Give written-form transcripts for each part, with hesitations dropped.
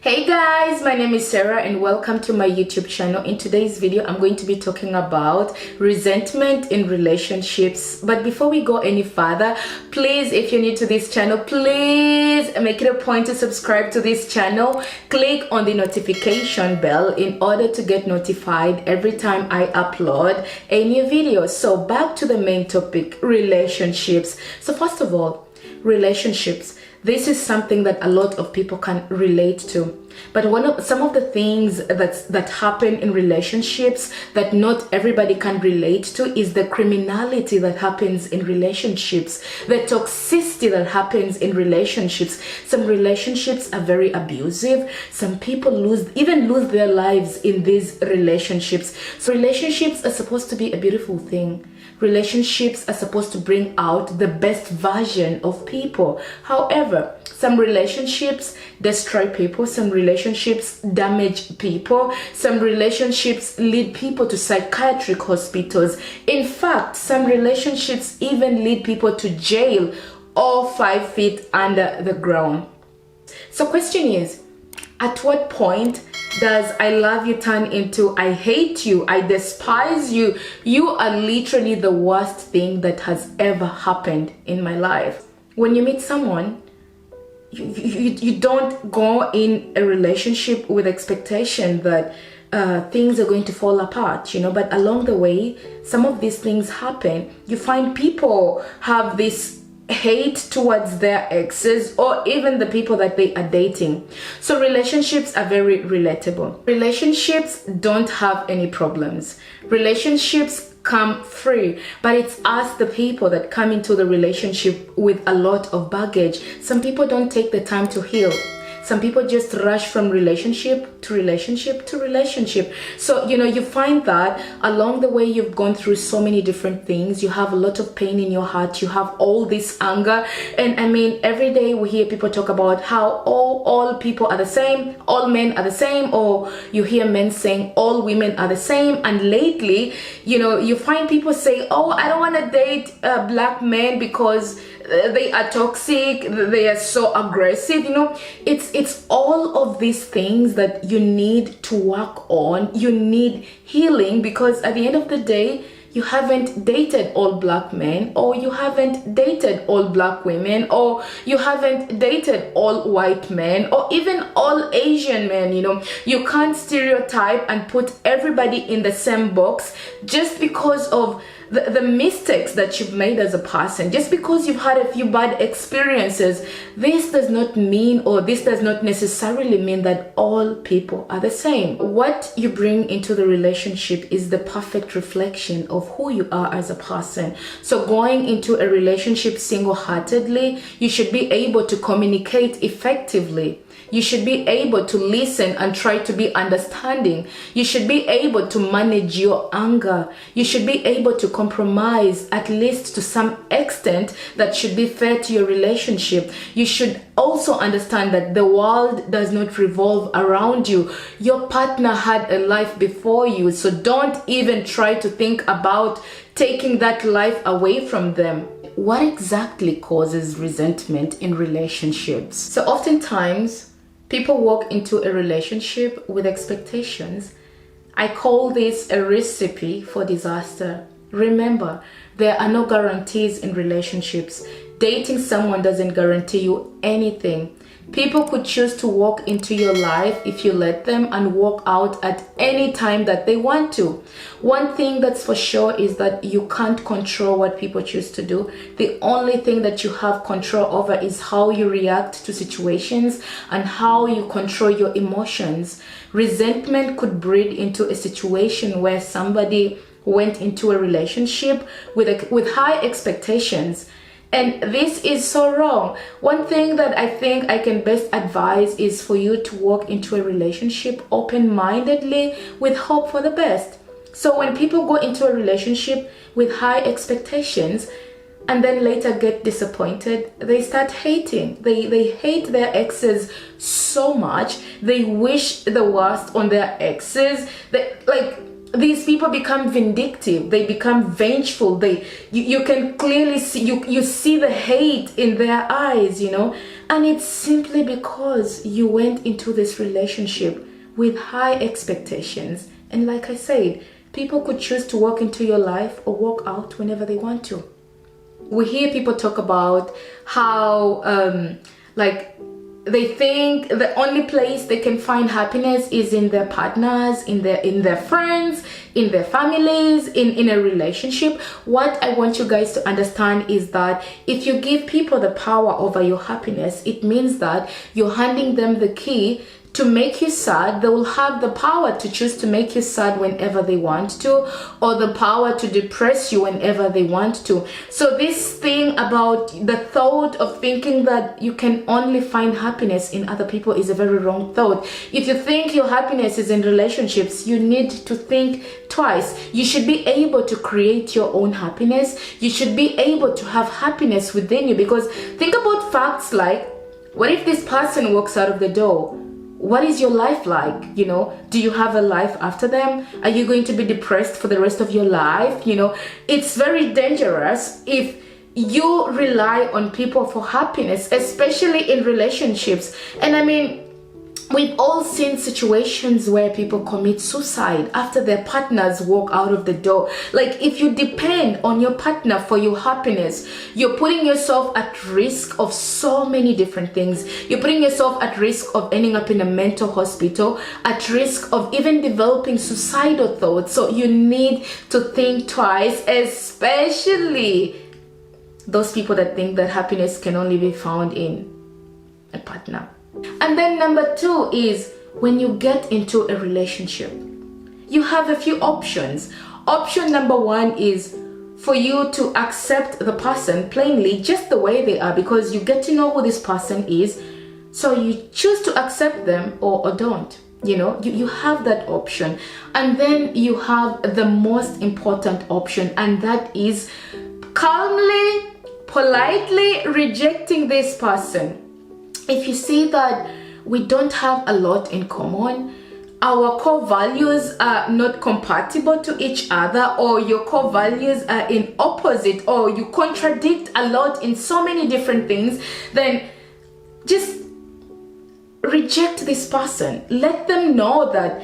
Hey guys, my name is Sarah and welcome to my YouTube channel. In today's video, I'm going to be talking about resentment in relationships. But before we go any further, please, if you're new to this channel, please make it a point to subscribe to this channel. Click on the notification bell in order to get notified every time I upload a new video. So back to the main topic, relationships. So first of all, relationships. This is something that a lot of people can relate to. But some of the things that happen in relationships that not everybody can relate to is the criminality that happens in relationships, the toxicity that happens in relationships. Some relationships are very abusive. Some people even lose their lives in these relationships. So relationships are supposed to be a beautiful thing. Relationships are supposed to bring out the best version of people. However, some relationships destroy people, some relationships damage people, some relationships lead people to psychiatric hospitals. In fact, some relationships even lead people to jail or 5 feet under the ground. So question is, at what point does I love you turn into I hate you, I despise you, you are literally the worst thing that has ever happened in my life? When you meet someone, you don't go in a relationship with expectation that things are going to fall apart, but along the way, some of these things happen. You find people have this hate towards their exes or even the people that they are dating. So relationships are very relatable. Relationships don't have any problems. Relationships come free, but it's us, the people, that come into the relationship with a lot of baggage. Some people don't take the time to heal. Some people just rush from relationship to relationship to relationship. So, you find that along the way you've gone through so many different things. You have a lot of pain in your heart. You have all this anger. And I mean, every day we hear people talk about how all people are the same, all men are the same, or you hear men saying all women are the same. And lately, you find people say, oh, I don't want to date black men because they are toxic, they are so aggressive. It's all of these things that you need to work on. You need healing, because at the end of the day, you haven't dated all black men, or you haven't dated all black women, or you haven't dated all white men, or even all Asian men. You can't stereotype and put everybody in the same box just because of the mistakes that you've made as a person. Just because you've had a few bad experiences, this does not mean, or this does not necessarily mean, that all people are the same. What you bring into the relationship is the perfect reflection of who you are as a person. So going into a relationship single-heartedly, you should be able to communicate effectively. You should be able to listen and try to be understanding. You should be able to manage your anger. You should be able to compromise, at least to some extent, that should be fair to your relationship. You should also understand that the world does not revolve around you. Your partner had a life before you, so don't even try to think about taking that life away from them. What exactly causes resentment in relationships? So oftentimes, people walk into a relationship with expectations. I call this a recipe for disaster. Remember, there are no guarantees in relationships. Dating someone doesn't guarantee you anything. People could choose to walk into your life if you let them, and walk out at any time that they want to. One thing that's for sure is that you can't control what people choose to do. The only thing that you have control over is how you react to situations and how you control your emotions. Resentment could breed into a situation where somebody went into a relationship with high expectations. And this is so wrong. One thing that I think I can best advise is for you to walk into a relationship open-mindedly with hope for the best. So when people go into a relationship with high expectations and then later get disappointed, they start hating. They hate their exes so much. They wish the worst on their exes. these people become vindictive, they become vengeful, you can clearly see, you see the hate in their eyes, and it's simply because you went into this relationship with high expectations. And like I said, people could choose to walk into your life or walk out whenever they want to. We hear people talk about how they think the only place they can find happiness is in their partners, in their friends, in their families, in a relationship. What I want you guys to understand is that if you give people the power over your happiness, it means that you're handing them the key to make you sad. They will have the power to choose to make you sad whenever they want to, or the power to depress you whenever they want to. So this thing about the thought of thinking that you can only find happiness in other people is a very wrong thought. If you think your happiness is in relationships, you need to think twice. You should be able to create your own happiness. You should be able to have happiness within you, because think about facts like, what if this person walks out of the door? What is your life like? Do you have a life after them? Are you going to be depressed for the rest of your life? It's very dangerous if you rely on people for happiness, especially in relationships. And I mean, we've all seen situations where people commit suicide after their partners walk out of the door. Like, if you depend on your partner for your happiness, you're putting yourself at risk of so many different things. You're putting yourself at risk of ending up in a mental hospital, at risk of even developing suicidal thoughts. So you need to think twice, especially those people that think that happiness can only be found in a partner. And then number 2 is, when you get into a relationship, you have a few options. Option number 1 is for you to accept the person plainly, just the way they are, because you get to know who this person is. So you choose to accept them or don't. You have that option. And then you have the most important option, and that is calmly, politely rejecting this person. If you see that we don't have a lot in common, our core values are not compatible to each other, or your core values are in opposite, or you contradict a lot in so many different things, then just reject this person. Let them know that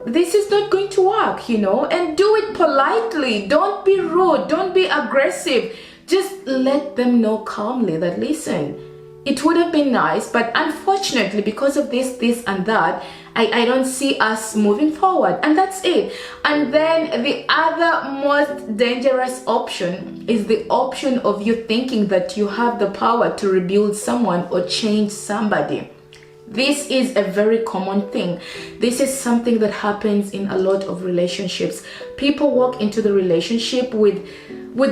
this is not going to work, and do it politely. Don't be rude, don't be aggressive. Just let them know calmly that, listen, it would have been nice, but unfortunately, because of this and that, I don't see us moving forward. And that's it. And then the other most dangerous option is the option of you thinking that you have the power to rebuild someone or change somebody. This is a very common thing. This is something that happens in a lot of relationships. People walk into the relationship with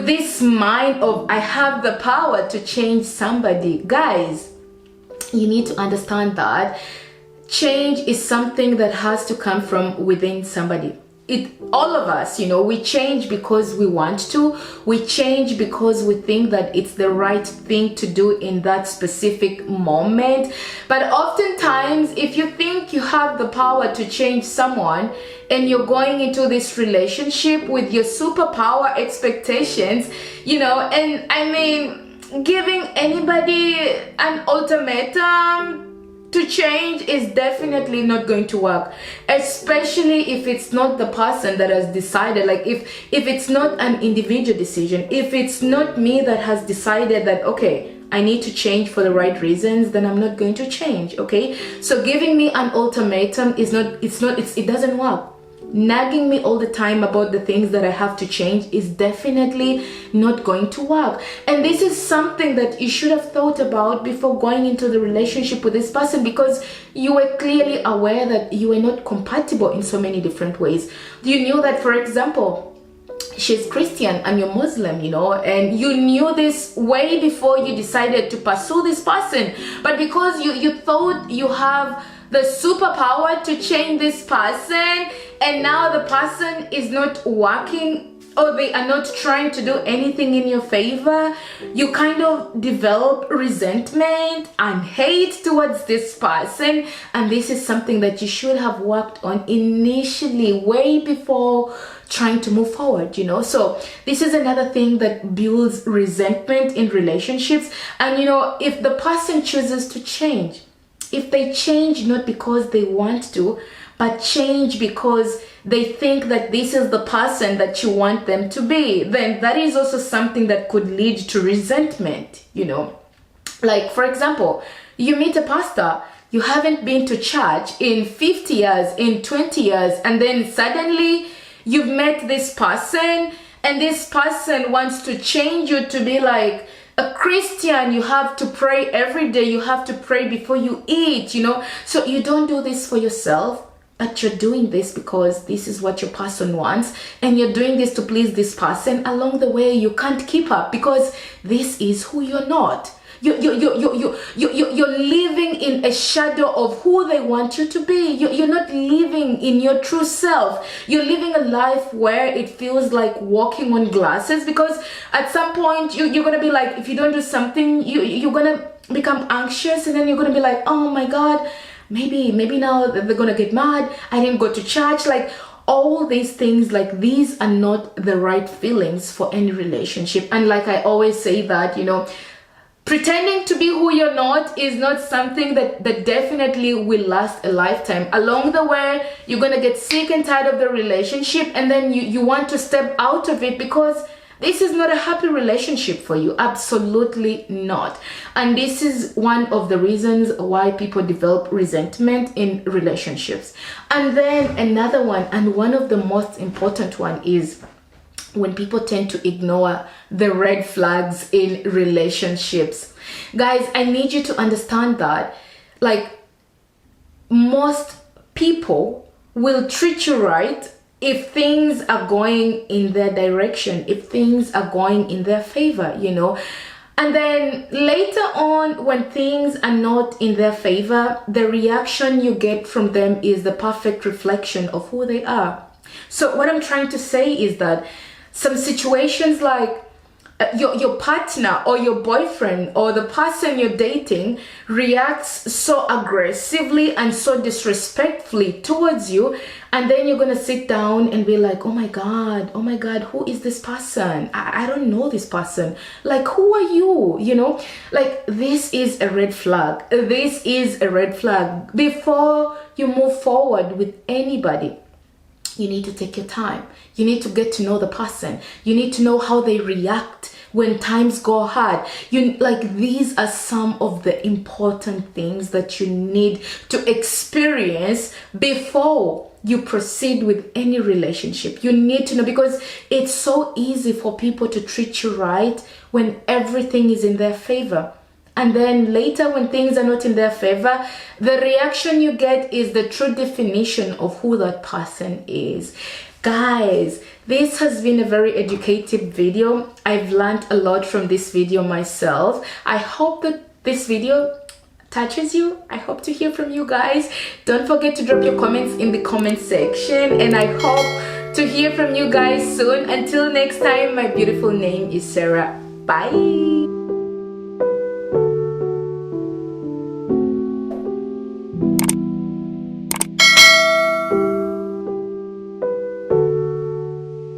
this mind of, I have the power to change somebody. Guys, you need to understand that change is something that has to come from within somebody. All of us, we change because we want to. We change because we think that it's the right thing to do in that specific moment. But oftentimes, if you think you have the power to change someone, and you're going into this relationship with your superpower expectations, and I mean, giving anybody an ultimatum to change is definitely not going to work, especially if it's not the person that has decided. Like, if it's not an individual decision, if it's not me that has decided that, okay, I need to change for the right reasons, then I'm not going to change. Okay, so giving me an ultimatum it doesn't work. Nagging me all the time about the things that I have to change is definitely not going to work. And this is something that you should have thought about before going into the relationship with this person, because you were clearly aware that you were not compatible in so many different ways. You knew that, for example, she's Christian and you're Muslim, and you knew this way before you decided to pursue this person. But because you thought you have the superpower to change this person, and now the person is not working or they are not trying to do anything in your favor, you kind of develop resentment and hate towards this person. And this is something that you should have worked on initially, way before trying to move forward, you know. So this is another thing that builds resentment in relationships. And you know, if the person chooses to change, if they change not because they want to, but change because they think that this is the person that you want them to be, then that is also something that could lead to resentment, you know. Like, for example, you meet a pastor, you haven't been to church in 50 years, in 20 years, and then suddenly you've met this person, and this person wants to change you to be like a Christian. You have to pray every day, you have to pray before you eat, you know. So you don't do this for yourself, but you're doing this because this is what your person wants, and you're doing this to please this person. Along the way, you can't keep up because this is who you're not. You're living in a shadow of who they want you to be. You're not living in your true self. You're living a life where it feels like walking on glasses, because at some point you're gonna be like, if you don't do something, you're gonna become anxious, and then you're gonna be like, oh my God, maybe now they're gonna get mad, I didn't go to church. Like, all these things, like, these are not the right feelings for any relationship. And like I always say that, you know, pretending to be who you're not is not something that definitely will last a lifetime. Along the way, you're gonna get sick and tired of the relationship, and then you want to step out of it because this is not a happy relationship for you. Absolutely not. And this is one of the reasons why people develop resentment in relationships. And then another one, and one of the most important one, is when people tend to ignore the red flags in relationships. Guys, I need you to understand that, like, most people will treat you right if things are going in their direction, if things are going in their favor, you know. And then later on, when things are not in their favor, the reaction you get from them is the perfect reflection of who they are. So what I'm trying to say is that some situations, like your partner or your boyfriend or the person you're dating reacts so aggressively and so disrespectfully towards you, and then you're gonna sit down and be like, oh my god, who is this person? I don't know this person. Like, who are you? You know, like, this is a red flag. This is a red flag. Before you move forward with anybody, you need to take your time. You need to get to know the person. You need to know how they react when times go hard. These are some of the important things that you need to experience before you proceed with any relationship. You need to know, because it's so easy for people to treat you right when everything is in their favor. And then later, when things are not in their favor, the reaction you get is the true definition of who that person is. Guys, this has been a very educative video. I've learned a lot from this video myself. I hope that this video touches you. I hope to hear from you guys. Don't forget to drop your comments in the comment section, and I hope to hear from you guys soon. Until next time, my beautiful name is Sarah. Bye.